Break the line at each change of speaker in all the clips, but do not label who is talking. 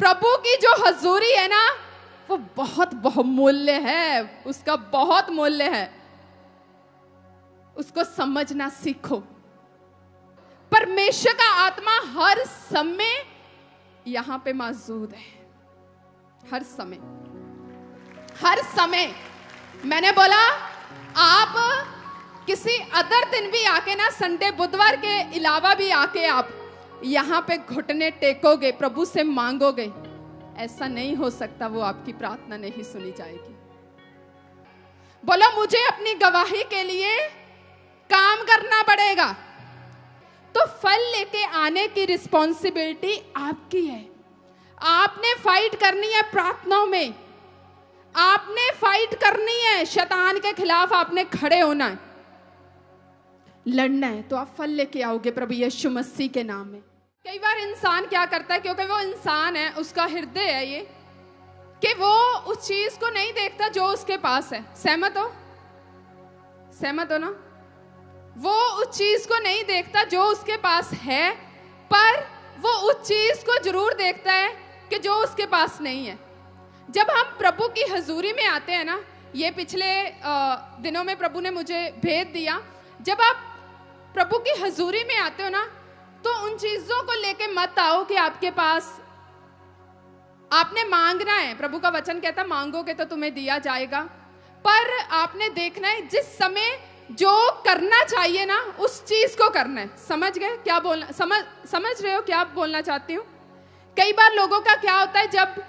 प्रभु की जो हजूरी है ना, वो बहुत बहुमूल्य है, उसका बहुत मूल्य है। उसको समझना सीखो। परमेश्वर का आत्मा हर समय यहां पे मौजूद है, हर समय, हर समय। मैंने बोला आप किसी अदर दिन भी आके ना, संडे बुधवार के अलावा भी आके आप यहां पे घुटने टेकोगे, प्रभु से मांगोगे, ऐसा नहीं हो सकता वो आपकी प्रार्थना नहीं सुनी जाएगी। बोलो मुझे अपनी गवाही के लिए काम करना पड़ेगा। तो फल लेके आने की रिस्पॉन्सिबिलिटी आपकी है। आपने फाइट करनी है प्रार्थनाओं में, आपने फाइट करनी है, शैतान के खिलाफ आपने खड़े होना है, लड़ना है, तो आप फल लेके आओगे प्रभु यीशु मसीह के नाम में। कई बार इंसान क्या करता है, क्योंकि वो इंसान है, उसका हृदय है ये, कि वो उस चीज को नहीं देखता जो उसके पास है। सहमत हो? सहमत हो ना? वो उस चीज को नहीं देखता जो उसके पास है, पर वो उस चीज को जरूर देखता है कि जो उसके पास नहीं है। जब हम प्रभु की हजूरी में आते हैं ना, ये पिछले दिनों में प्रभु ने मुझे भेद दिया, जब आप प्रभु की हजूरी में आते हो ना, तो उन चीजों को लेके मत आओ कि आपके पास, आपने मांगना है। प्रभु का वचन कहता है मांगोगे तो तुम्हें दिया जाएगा, पर आपने देखना है जिस समय जो करना चाहिए ना, उस चीज को करना है। समझ गए क्या बोलना? समझ रहे हो क्या बोलना चाहती हूँ? कई बार लोगों का क्या होता है, जब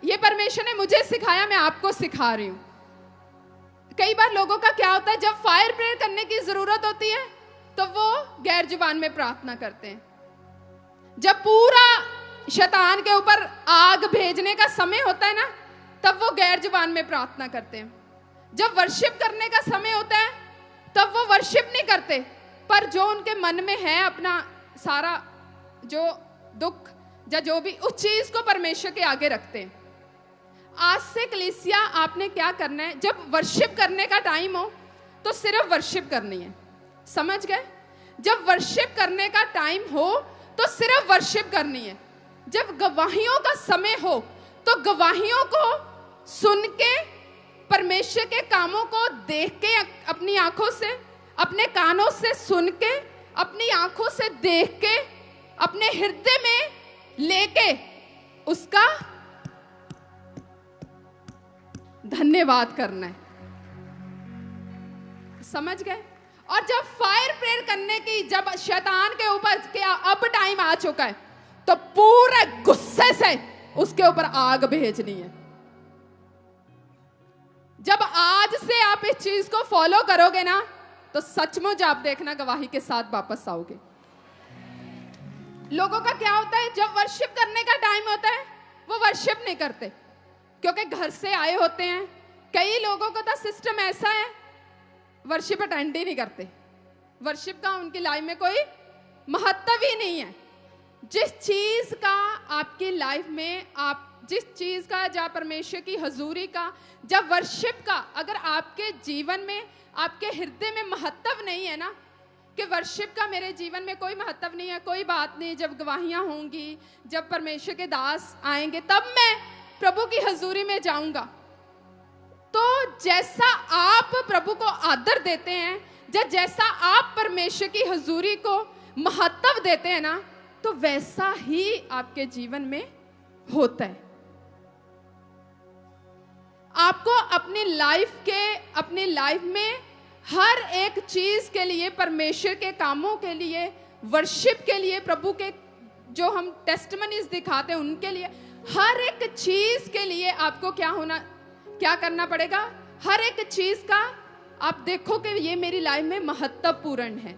ये परमेश्वर ने मुझे सिखाया, मैं आपको सिखा रही हूँ। कई बार लोगों का क्या होता है, जब फायर प्रेयर करने की जरूरत होती है तो वो गैर जुबान में प्रार्थना करते हैं। जब पूरा शैतान के ऊपर आग भेजने का समय होता है ना, तब वो गैर जुबान में प्रार्थना करते हैं। जब वर्शिप करने का समय होता है तब वो वर्शिप नहीं करते, पर जो उनके मन में है, अपना सारा जो दुख या जो भी, उस चीज को परमेश्वर के आगे रखते हैं। आज से कलीसिया आपने क्या करना है, जब वर्शिप करने का टाइम हो तो सिर्फ वर्शिप करनी है। समझ गए? जब वर्शिप करने का टाइम हो तो सिर्फ वर्शिप करनी है। जब गवाहियों का समय हो तो गवाहियों को सुन के, परमेश्वर के कामों को देख के, अपनी आंखों से, अपने कानों से सुन के, अपनी आंखों से देख के, अपने हृदय में लेके उसका धन्यवाद करना है। समझ गए? और जब फायर प्रेयर करने की, जब शैतान के ऊपर क्या अब टाइम आ चुका है, तो पूरे गुस्से से उसके ऊपर आग भेजनी है। जब आज से आप इस चीज को फॉलो करोगे ना, तो सचमुच आप देखना गवाही के साथ वापस आओगे। लोगों का क्या होता है, जब वर्शिप करने का टाइम होता है वो वर्शिप नहीं करते, क्योंकि घर से आए होते हैं। कई लोगों का तो सिस्टम ऐसा है, वर्शिप अटेंड ही नहीं करते। वर्शिप का उनकी लाइफ में कोई महत्व ही नहीं है। जिस चीज का आपकी लाइफ में, आप जिस चीज का, जहाँ परमेश्वर की हजूरी का, जब वर्शिप का अगर आपके जीवन में, आपके हृदय में महत्व नहीं है ना, कि वर्शिप का मेरे जीवन में कोई महत्व नहीं है, कोई बात नहीं, जब गवाहियां होंगी, जब परमेश्वर के दास आएंगे, तब मैं प्रभु की हजूरी में जाऊंगा। तो जैसा आप प्रभु को आदर देते हैं, जैसा आप परमेश्वर की हजूरी को महत्व देते हैं ना, तो वैसा ही आपके जीवन में होता है। आपको अपनी लाइफ में हर एक चीज के लिए, परमेश्वर के कामों के लिए, वर्शिप के लिए, प्रभु के जो हम टेस्टिमनीज दिखाते हैं उनके लिए, हर एक चीज के लिए आपको क्या करना पड़ेगा। हर एक चीज का आप देखो कि ये मेरी लाइफ में महत्वपूर्ण है।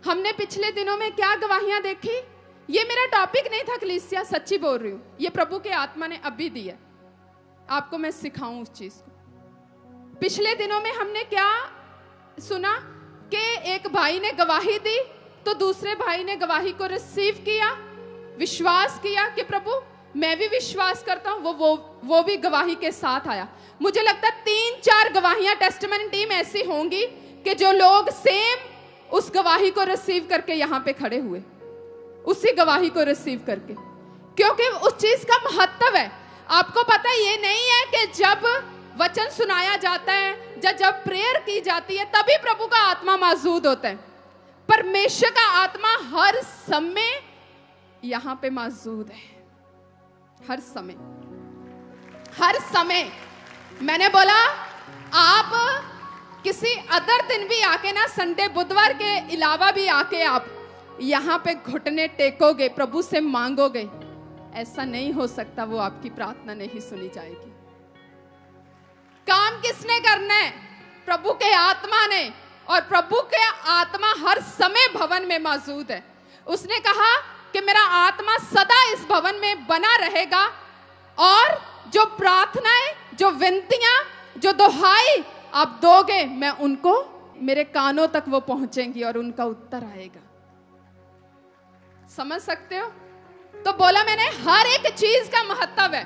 हमने पिछले दिनों में क्या गवाहियां देखी, ये मेरा टॉपिक नहीं था कलीसिया, सच्ची बोल रही हूं, ये प्रभु के आत्मा ने अभी दिया, आपको मैं सिखाऊं उस चीज को। पिछले दिनों में हमने क्या सुना कि एक भाई ने गवाही दी, तो दूसरे भाई ने गवाही को रिसीव किया, विश्वास किया कि प्रभु मैं भी विश्वास करता हूं, वो भी गवाही के साथ आया। मुझे लगता है 3-4 गवाहियां टेस्टिमनी टीम ऐसी होंगी कि जो लोग सेम उस गवाही को रिसीव करके यहां पे खड़े हुए, उसी गवाही को रिसीव करके, क्योंकि उस उस चीज का महत्व है। आपको पता ये नहीं है कि जब वचन सुनाया जाता है, जब प्रेयर की जाती है, तभी प्रभु का आत्मा मौजूद होता है। परमेश्वर का आत्मा हर समय यहां पे मौजूद है, हर समय, हर समय। मैंने बोला आप किसी अदर दिन भी आके ना, संडे बुधवार के अलावा भी आके आप यहां पे घुटने टेकोगे, प्रभु से मांगोगे, ऐसा नहीं हो सकता वो आपकी प्रार्थना नहीं सुनी जाएगी। काम किसने करना है? प्रभु के आत्मा ने, और प्रभु के आत्मा हर समय भवन में मौजूद है। उसने कहा कि मेरा आत्मा सदा इस भवन में बना रहेगा, और जो प्रार्थनाएं, जो विनतियां, जो दुहाई आप दोगे, मैं उनको, मेरे कानों तक वो पहुंचेंगी और उनका उत्तर आएगा। समझ सकते हो? तो बोला मैंने, हर एक चीज का महत्व है।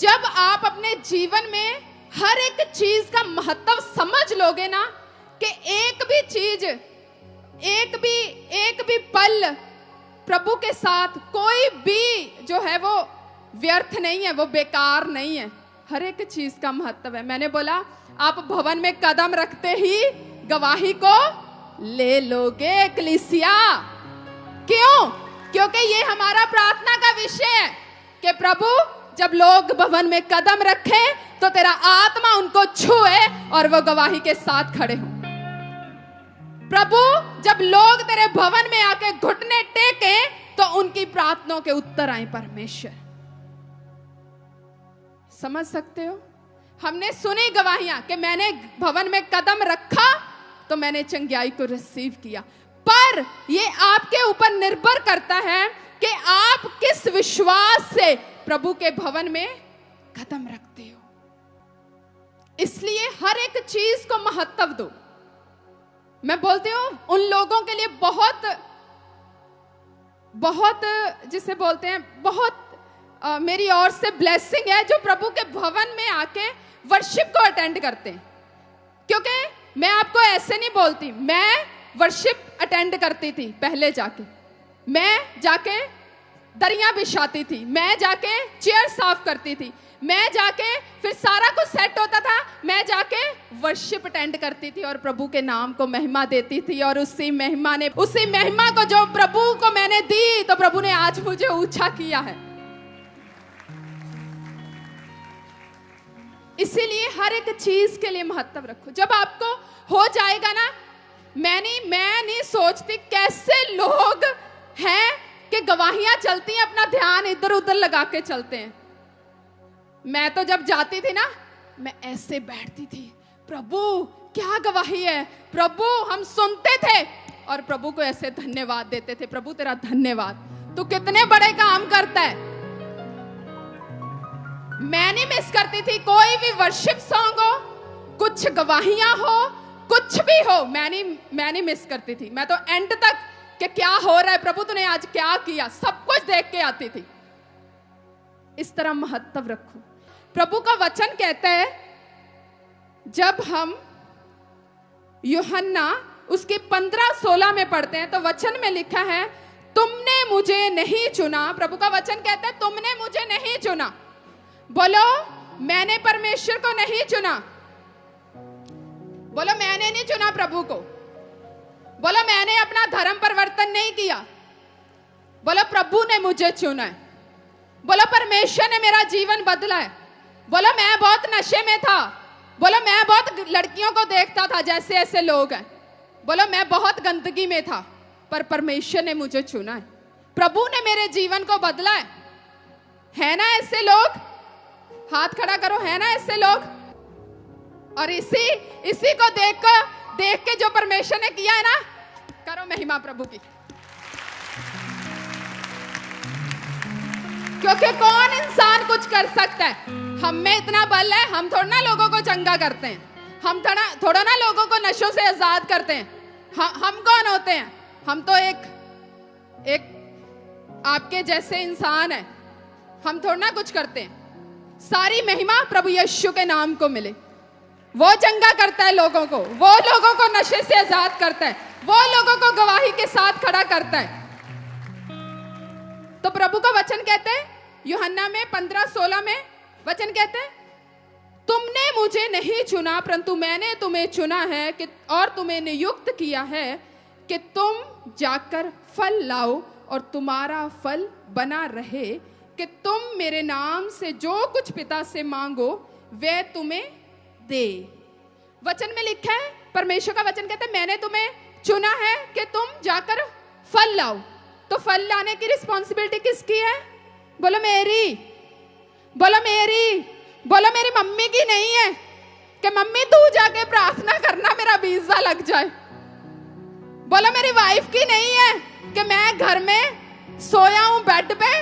जब आप अपने जीवन में हर एक चीज का महत्व समझ लोगे ना, कि एक भी चीज, एक भी पल प्रभु के साथ कोई भी जो है वो व्यर्थ नहीं है, वो बेकार नहीं है। हर एक चीज का महत्व है। मैंने बोला आप भवन में कदम रखते ही गवाही को ले लोगे कलीसिया। क्यों? क्योंकि ये हमारा प्रार्थना का विषय है कि प्रभु जब लोग भवन में कदम रखें तो तेरा आत्मा उनको छुए और वो गवाही के साथ खड़े हों। प्रभु जब लोग तेरे भवन में आके घुटने टेके तो उनकी प्रार्थनाओं के उत्तर आए परमेश्वर। समझ सकते हो? हमने सुनी गवाहियां कि मैंने भवन में कदम रखा तो मैंने चंगाई को रिसीव किया, पर ये आपके ऊपर निर्भर करता है कि आप किस विश्वास से प्रभु के भवन में कदम रखते हो। इसलिए हर एक चीज को महत्व दो। मैं बोलती हूं उन लोगों के लिए बहुत बहुत जिसे बोलते हैं बहुत मेरी ओर से ब्लेसिंग है जो प्रभु के भवन में आके वर्शिप को अटेंड करते हैं। क्योंकि मैं आपको ऐसे नहीं बोलती, मैं वर्शिप अटेंड करती थी पहले जाके, मैं जाके दरियां बिछाती थी, मैं जाके चेयर साफ करती थी, मैं जाके फिर सारा कुछ सेट होता था, मैं जाके वर्शिप अटेंड करती थी और प्रभु के नाम को महिमा देती थी। और उसी महिमा को जो प्रभु को मैंने दी तो प्रभु ने आज मुझे ऊंचा किया है। इसीलिए हर एक चीज के लिए महत्व रखो। जब आपको हो जाएगा ना, मैं नहीं सोचती कैसे लोग हैं कि गवाहियां चलती हैं, अपना ध्यान इधर उधर लगा के चलते हैं। मैं तो जब जाती थी ना, मैं ऐसे बैठती थी, प्रभु क्या गवाही है, प्रभु हम सुनते थे और प्रभु को ऐसे धन्यवाद देते थे, प्रभु तेरा धन्यवाद, तू कितने बड़े काम करता है। मैं नहीं मिस करती थी कोई भी वर्शिप सॉन्ग हो, कुछ गवाहियां हो, कुछ भी हो, मैं नहीं मिस करती थी। मैं तो एंड तक कि क्या हो रहा है, प्रभु तूने आज क्या किया, सब कुछ देख के आती थी। इस तरह महत्व रखो। प्रभु का वचन कहता है, जब हम यूहन्ना उसके 15-16 में पढ़ते हैं तो वचन में लिखा है, तुमने मुझे नहीं चुना। प्रभु का वचन कहता है तुमने मुझे नहीं चुना। बोलो मैंने परमेश्वर को नहीं चुना। बोलो मैंने नहीं चुना प्रभु को। बोलो मैंने अपना धर्म परिवर्तन नहीं किया। बोलो प्रभु ने मुझे चुना है। बोलो परमेश्वर ने मेरा जीवन बदला है। बोलो मैं बहुत नशे में था। बोलो मैं बहुत लड़कियों को देखता था जैसे ऐसे लोग हैं। बोलो मैं बहुत गंदगी में था, पर परमेश्वर ने मुझे चुना है, प्रभु ने मेरे जीवन को बदला है ना ऐसे लोग? हाथ खड़ा करो, है ना ऐसे लोग? और इसी को देख के जो परमेश्वर ने किया है ना, करो महिमा प्रभु की। क्योंकि कौन इंसान कुछ कर सकता है? हम में इतना बल है, हम थोड़ा ना लोगों को चंगा करते हैं, हम थोड़ा ना लोगों को नशों से आजाद करते हैं। हम कौन होते हैं? हम तो एक आपके जैसे इंसान है, हम थोड़ा ना कुछ करते हैं। सारी महिमा प्रभु यीशु के नाम को मिले। वो चंगा करता है लोगों को, वो लोगों को नशे से आजाद करता है, वो लोगों को गवाही के साथ खड़ा करता है। तो प्रभु का वचन कहते हैं यूहन्ना में 15:16 में वचन कहते हैं, तुमने मुझे नहीं चुना परंतु मैंने तुम्हें चुना है कि और तुम्हें नियुक्त किया है कि तुम जाकर फल लाओ और तुम्हारा फल बना रहे, कि तुम मेरे नाम से जो कुछ पिता से मांगो वह तुम्हें दे। वचन में लिखा है, परमेश्वर का वचन कहता है मैंने तुम्हें चुना है कि तुम जाकर फल लाओ। तो फल लाने की रिस्पॉन्सिबिलिटी किसकी है? बोलो मेरी, बोलो मेरी, बोलो मेरी मम्मी की नहीं है कि मम्मी तू जाके प्रार्थना करना मेरा वीजा लग जाए। बोलो मेरी वाइफ की नहीं है कि मैं घर में सोया हूं बेड पे,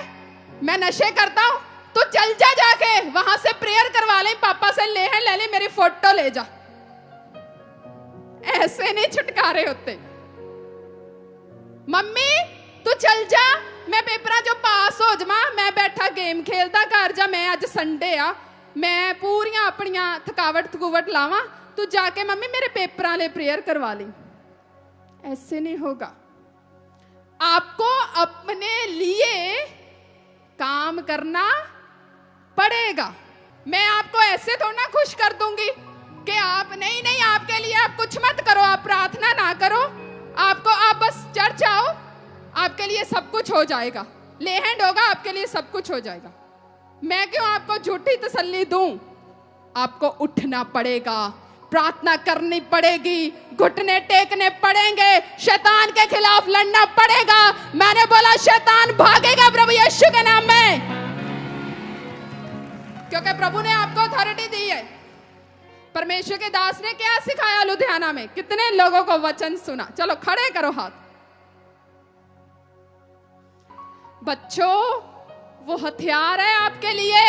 मैं नशे करता हूं, तो चल जा जाके वहां से प्रेयर करवा ले, पापा से ले ले मेरी फोटो ले जा। ऐसे नहीं छुटकारे होते। मम्मी तू चल जा, मैं पेपरा जो पास हो जावा, मैं बैठा गेम खेलता घर जा, मैं आज संडे आ, मैं पूरियां अपनियां थकावट लावा, तू जाके मम्मी मेरे पेपरां ले प्रेयर करवा ली। ऐसे नहीं होगा। आपको अपने लिए काम करना पड़ेगा। मैं आपको ऐसे थोड़ा ना खुश कर दूंगी कि आप नहीं आपके लिए आप कुछ मत करो, आप प्रार्थना ना करो, आपको आप बस चर्च आओ, आपके लिए सब कुछ हो जाएगा, ले हैंड होगा, आपके लिए सब कुछ हो जाएगा। मैं क्यों आपको झूठी तसल्ली दूं? आपको उठना पड़ेगा, प्रार्थना करनी पड़ेगी, घुटने टेकने पड़ेंगे, शैतान के खिलाफ लड़ना पड़ेगा। मैंने बोला शैतान भागेगा प्रभु यीशु के नाम में, क्योंकि प्रभु ने आपको अथॉरिटी दी है। परमेश्वर के दास ने क्या सिखाया लुधियाना में? कितने लोगों को वचन सुना? चलो खड़े करो हाथ। बच्चों, वो हथियार है आपके लिए।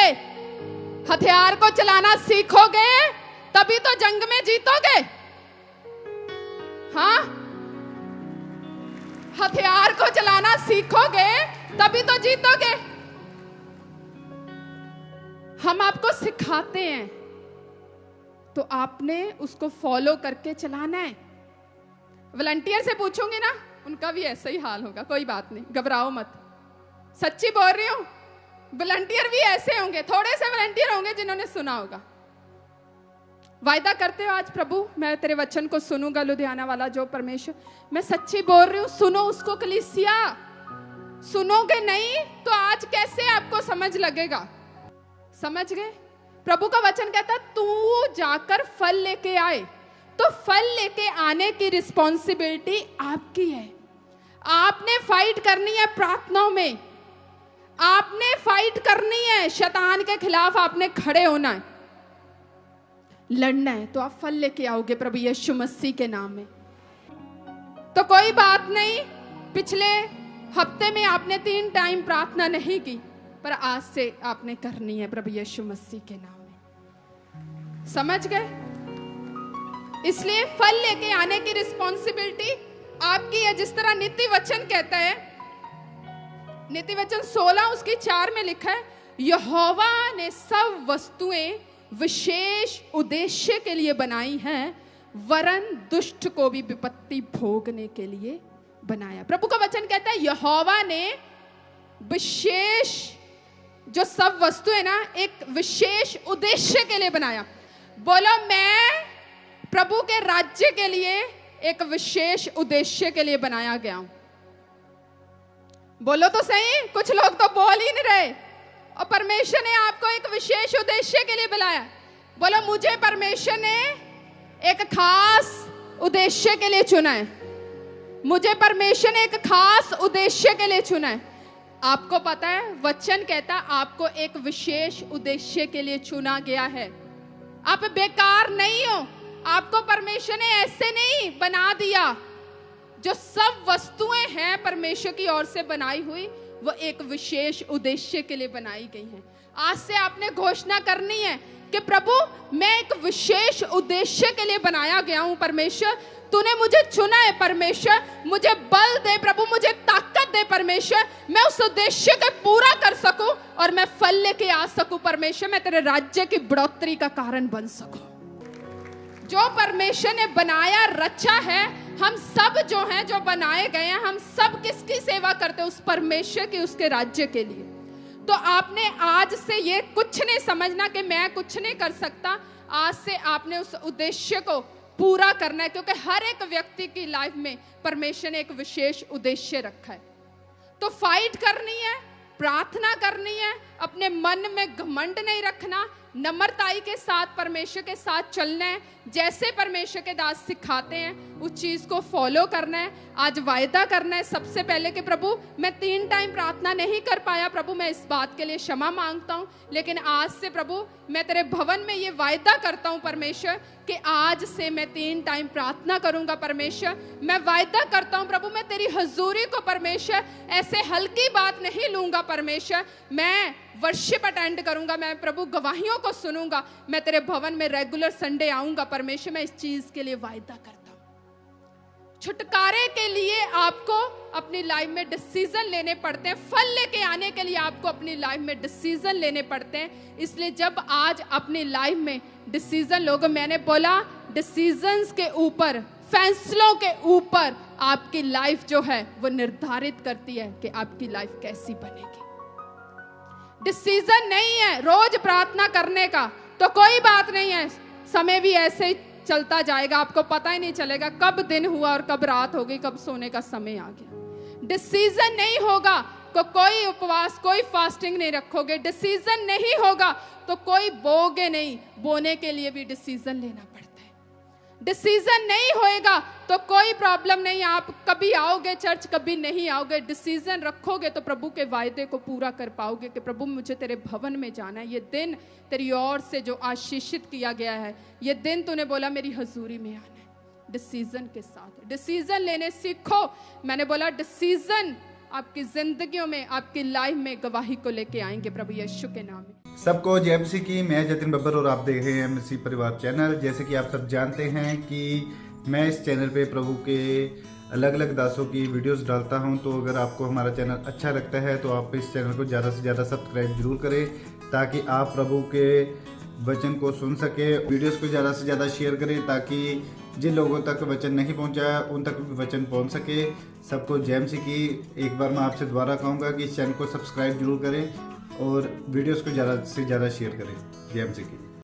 हथियार को चलाना सीखोगे तभी तो जंग में जीतोगे। हाँ, हथियार को चलाना सीखोगे तभी तो जीतोगे। हम आपको सिखाते हैं तो आपने उसको फॉलो करके चलाना है। वॉलंटियर से पूछूंगी ना, उनका भी ऐसा ही हाल होगा, कोई बात नहीं, घबराओ मत, सच्ची बोल रही हूं। वॉलंटियर भी ऐसे होंगे, थोड़े से वॉलंटियर होंगे जिन्होंने सुना होगा। वायदा करते हो आज प्रभु मैं तेरे वचन को सुनूंगा, लुधियाना वाला जो परमेश्वर, मैं सच्ची बोल रही हूं, सुनो उसको कलीसिया। सुनोगे नहीं तो आज कैसे आपको समझ लगेगा? समझ गए? प्रभु का वचन कहता तू जाकर फल लेके आए, तो फल लेके आने की रिस्पॉन्सिबिलिटी आपकी है। आपने फाइट करनी है प्रार्थनाओं में, आपने फाइट करनी है, शैतान के खिलाफ आपने खड़े होना है, लड़ना है। तो आप फल लेके आओगे प्रभु यीशु मसीह के नाम में। तो कोई बात नहीं, पिछले हफ्ते में आपने 3 टाइम प्रार्थना नहीं की, पर आज से आपने करनी है प्रभु यीशु मसीह के नाम में। समझ गए? इसलिए फल लेके आने की रिस्पॉन्सिबिलिटी आपकी है। जिस तरह नीति वचन कहता है, नीति वचन 16 उसकी 4 में लिखा है, यहोवा ने सब वस्तुएं विशेष उद्देश्य के लिए बनाई हैं, वरन दुष्ट को भी विपत्ति भोगने के लिए बनाया। प्रभु का वचन कहता है यहोवा ने विशेष, जो सब वस्तु है ना, एक विशेष उद्देश्य के लिए बनाया। बोलो मैं प्रभु के राज्य के लिए एक विशेष उद्देश्य के लिए बनाया गया हूं। बोलो तो सही, कुछ लोग तो बोल ही नहीं रहे। और परमेश्वर ने आपको एक विशेष उद्देश्य के लिए बुलाया। बोलो मुझे परमेश्वर ने एक खास उद्देश्य के लिए चुना है, मुझे परमेश्वर ने एक खास उद्देश्य के लिए चुना है। आपको पता है वचन कहता आपको एक विशेष उद्देश्य के लिए चुना गया है। आप बेकार नहीं हो, आपको परमेश्वर ने ऐसे नहीं बना दिया। जो सब वस्तुएं हैं परमेश्वर की ओर से बनाई हुई, वो एक विशेष उद्देश्य के लिए बनाई गई हैं। आज से आपने घोषणा करनी है कि प्रभु मैं एक विशेष उद्देश्य के लिए बनाया गया हूं। परमेश्वर तूने मुझे चुना है, परमेश्वर मुझे बल दे, प्रभु मुझे ताकत दे परमेश्वर, मैं उस उद्देश्य को पूरा कर सकूं और मैं फल लेके आ सकूं। परमेश्वर मैं तेरे राज्य की बढ़ोतरी का कारण बन सकूं। जो परमेश्वर ने बनाया रचा है, हम सब जो हैं, जो बनाए गए हैं, हम सब किसकी सेवा करते हैं? उस परमेश्वर के, उसके राज्य के लिए। तो आपने आज से ये कुछ नहीं समझना कि मैं कुछ नहीं कर सकता। आज से आपने उस उद्देश्य को पूरा करना है, क्योंकि हर एक व्यक्ति की लाइफ में परमेश्वर ने एक विशेष उद्देश्य रखा है। तो फाइट करनी है, प्रार्थना करनी है, अपने मन में घमंड नहीं रखना, नम्रताई के साथ परमेश्वर के साथ चलना है। जैसे परमेश्वर के दास सिखाते हैं उस चीज को फॉलो करना है। आज वायदा करना है सबसे पहले कि प्रभु मैं 3 टाइम प्रार्थना नहीं कर पाया, प्रभु मैं इस बात के लिए क्षमा मांगता हूँ, लेकिन आज से प्रभु मैं तेरे भवन में ये वायदा करता हूँ परमेश्वर कि आज से मैं 3 टाइम प्रार्थना करूंगा। परमेश्वर मैं वायदा करता हूँ प्रभु मैं तेरी हजूरी को परमेश्वर ऐसे हल्की बात नहीं लूंगा। परमेश्वर मैं वर्शिप अटेंड करूंगा, मैं प्रभु गवाहियों को सुनूंगा, मैं तेरे भवन में रेगुलर संडे आऊंगा। परमेश्वर मैं इस चीज के लिए वायदा करता हूं। छुटकारे के लिए आपको अपनी लाइफ में डिसीजन लेने पड़ते हैं, फल लेके आने के लिए आपको अपनी लाइफ में डिसीजन लेने पड़ते हैं। इसलिए जब आज अपनी लाइफ में डिसीजन लोगे, मैंने बोला डिसीजंस के ऊपर, फैसलों के ऊपर आपकी लाइफ जो है वो निर्धारित करती है कि आपकी लाइफ कैसी बनेगी। डिसीजन नहीं है रोज प्रार्थना करने का तो कोई बात नहीं है, समय भी ऐसे ही चलता जाएगा, आपको पता ही नहीं चलेगा कब दिन हुआ और कब रात हो गई, कब सोने का समय आ गया। डिसीजन नहीं होगा तो कोई उपवास, कोई फास्टिंग नहीं रखोगे। डिसीजन नहीं होगा तो कोई बोगे नहीं, बोने के लिए भी डिसीजन लेना पड़ता है। डिसीजन नहीं होएगा तो कोई प्रॉब्लम नहीं, आप कभी आओगे चर्च, कभी नहीं आओगे। डिसीजन रखोगे तो प्रभु के वायदे को पूरा कर पाओगे कि प्रभु मुझे तेरे भवन में जाना है। ये दिन तेरी ओर से जो आशीषित किया गया है, ये दिन तूने बोला मेरी हजूरी में आना है। डिसीजन के साथ डिसीजन लेने सीखो। मैंने बोला डिसीजन आपकी जिंदगियों में, आपकी लाइफ में गवाही को लेके आएंगे प्रभु यीशु के नाम में।
सबको जय मसीह की। मैं जतिन बब्बर और आप देख रहे हैं मसीह परिवार चैनल। जैसे कि आप सब जानते हैं कि मैं इस चैनल पे प्रभु के अलग अलग दासों की वीडियोस डालता हूं, तो अगर आपको हमारा चैनल अच्छा लगता है तो आप इस चैनल को ज़्यादा से ज़्यादा सब्सक्राइब जरूर करें, ताकि आप प्रभु के वचन को सुन सके। वीडियोस को ज़्यादा से ज़्यादा शेयर करें ताकि जिन लोगों तक वचन नहीं पहुंचा उन तक भी वचन पहुंच सके। सबको जय मसीह की। एक बार मैं आपसे दोबारा कहूँगा कि इस चैनल को सब्सक्राइब जरूर करें और वीडियोस को ज़्यादा से ज़्यादा शेयर करें। जय मसीह की।